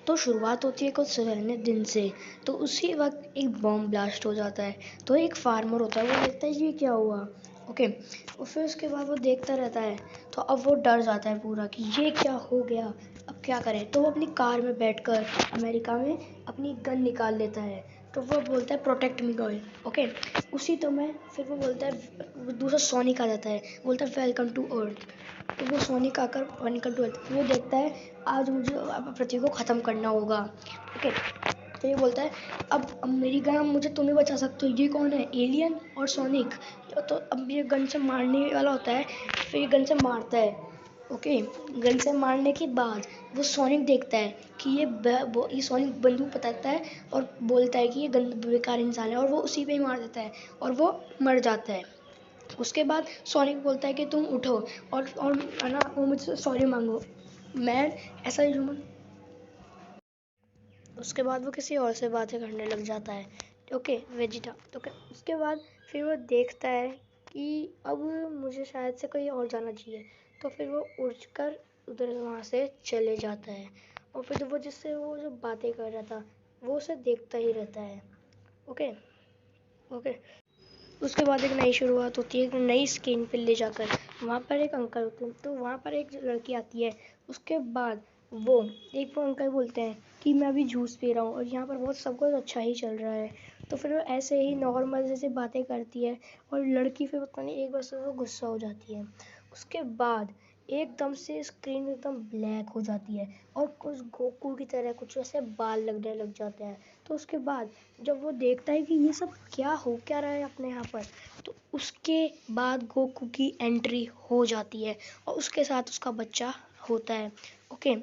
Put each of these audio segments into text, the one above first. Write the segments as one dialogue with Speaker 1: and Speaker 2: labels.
Speaker 1: तो शुरुआत होती है कुछ सुनहरे दिन से। तो उसी वक्त एक बॉम्ब ब्लास्ट हो जाता है। तो एक फार्मर होता है, वो देखता है ये क्या हुआ। ओके, और फिर उसके बाद वो देखता रहता है। तो अब वो डर जाता है पूरा कि ये क्या हो गया, अब क्या करें। तो वो अपनी कार में बैठकर अमेरिका में अपनी गन निकाल लेता है। तो वो बोलता है प्रोटेक्ट मी गर्ल। ओके, उसी तो में फिर वो बोलता है, दूसरा सोनिक आ जाता है, बोलता है वेलकम टू अर्थ। तो वो सोनिक आकर वेलकम टू अर्थ, वो देखता है आज मुझे अब पृथ्वी को ख़त्म करना होगा। ओके, तो ये बोलता है अब मेरी गन, मुझे तुम ही बचा सकते हो। ये कौन है, एलियन और सोनिक। तो अब ये गन से मारने वाला होता है, फिर ये गन से मारता है। ओके, गन से मारने के बाद वो सोनिक देखता है कि ये सोनिक बंदूक बताता है और बोलता है कि ये बेकार इंसान है, और वो उसी पे ही मार देता है और वो मर जाता है। उसके बाद सोनिक बोलता है कि तुम उठो और है ना, वो मुझसे सॉरी मांगो, मैं ऐसा ही हूँ। उसके बाद वो किसी और से बातें करने लग जाता है। Okay, Vegeta. तो उसके बाद फिर वो देखता है कि अब मुझे शायद से कहीं और जाना चाहिए। तो फिर वो उड़कर उधर वहाँ से चले जाता है। और फिर वो जिससे वो जो बातें कर रहा था वो उसे देखता ही रहता है। ओके ओके, उसके बाद एक नई शुरुआत होती है, एक नई स्क्रीन पे ले जाकर। वहाँ पर एक अंकल होते हैं, तो वहाँ पर एक लड़की आती है। उसके बाद वो अंकल बोलते हैं कि मैं अभी जूस पी रहा हूँ और यहाँ पर बहुत सब कुछ अच्छा ही चल रहा है। तो फिर वो ऐसे ही नॉर्मल जैसे बातें करती है और लड़की फिर पता नहीं एक बार से वो गुस्सा हो जाती है। उसके बाद एकदम से स्क्रीन एकदम ब्लैक हो जाती है और कुछ गोकू की तरह कुछ ऐसे बाल लगने लग जाते हैं। तो उसके बाद जब वो देखता है कि ये सब क्या हो क्या रहा है अपने यहाँ पर, तो उसके बाद गोकू की एंट्री हो जाती है और उसके साथ उसका बच्चा होता है। ओके,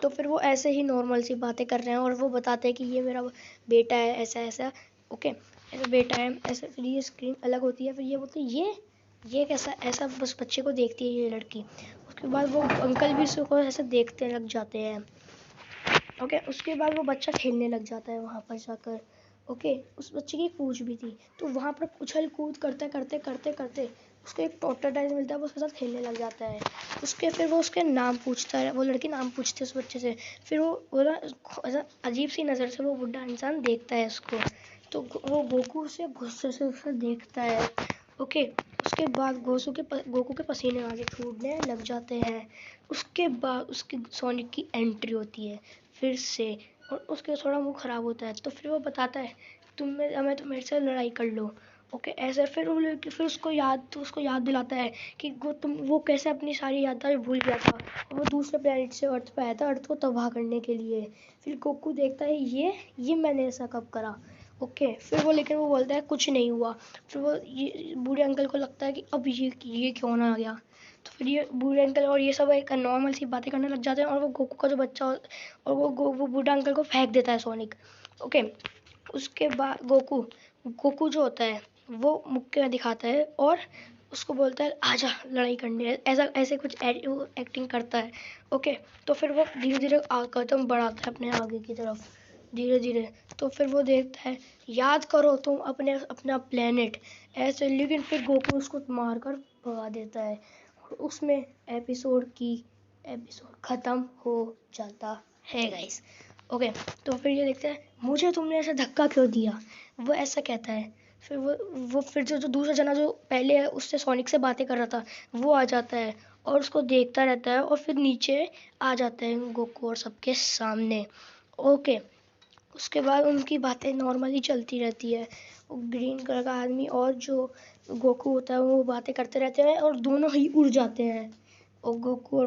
Speaker 1: तो फिर वो ऐसे ही नॉर्मल सी बातें कर रहे हैं और वो बताते हैं कि ये मेरा बेटा है, ऐसा ऐसा। ओके, ऐसा बेटा है ऐसा। फिर ये स्क्रीन अलग होती है, फिर ये बोलते हैं ये कैसा, ऐसा बस बच्चे को देखती है ये लड़की। उसके बाद वो अंकल भी उसको ऐसे देखते लग जाते हैं। ओके, उसके बाद वो बच्चा खेलने लग जाता है वहाँ पर जाकर। ओके, उस बच्चे की पूछ भी थी। तो वहाँ पर उछल कूद करते करते करते करते उसको एक टॉर्टोडाइज मिलता है, वो उसके साथ खेलने लग जाता है। उसके फिर वो उसके नाम पूछता है, वो लड़की नाम पूछती है उस बच्चे से। फिर वो ना ऐसा अजीब सी नज़र से वो बुढ़ा इंसान देखता है उसको। तो वो गोकू से गुस्से से उसे देखता है। ओके, उसके बाद गोकू के पसीने आगे छूटने लग जाते हैं। उसके बाद उसकी सोनिक की एंट्री होती है फिर से, और उसके थोड़ा मुंह ख़राब होता है। तो फिर वो बताता है मैं तो मेरे से लड़ाई कर लो। ओके, ऐसे फिर उसको याद दिलाता है कि वो कैसे अपनी सारी यादें भूल गया था और वो दूसरे प्लेनेट से अर्थ पे आया था अर्थ को तबाह करने के लिए। फिर गोकू देखता है ये मैंने ऐसा कब करा। ओके, फिर लेकिन वो बोलता है कुछ नहीं हुआ। फिर वो ये बूढ़े अंकल को लगता है कि अब ये क्यों ना आ गया। तो फिर ये बूढ़े अंकल और ये सब एक नॉर्मल सी बातें करने लग जाते हैं और वो गोकू का जो बच्चा और वो बूढ़ा अंकल को फेंक देता है सोनिक। ओके, उसके बाद गोकू जो होता है वो मुक्के में दिखाता है और उसको बोलता है आजा लड़ाई करने, ऐसा ऐसे कुछ वो एक्टिंग करता है। ओके, तो फिर वो धीरे धीरे कदम बढ़ाता है अपने आगे की तरफ धीरे धीरे। तो फिर वो देखता है याद करो तुम अपना प्लेनेट ऐसे, लेकिन फिर गोकू उसको मारकर भगा देता है। उसमें एपिसोड ख़त्म हो जाता है गाइस। ओके, तो फिर ये देखते हैं मुझे तुमने ऐसा धक्का क्यों दिया, वो ऐसा कहता है। फिर वो फिर जो दूसरा जना जो पहले उससे सोनिक से बातें कर रहा था वो आ जाता है और उसको देखता रहता है और फिर नीचे आ जाते हैं गोकू और सबके सामने। ओके, उसके बाद उनकी बातें नॉर्मली चलती रहती है। ग्रीन कलर का आदमी और जो गोकू होता है वो बातें करते रहते हैं और दोनों ही उड़ जाते हैं, और गोकू और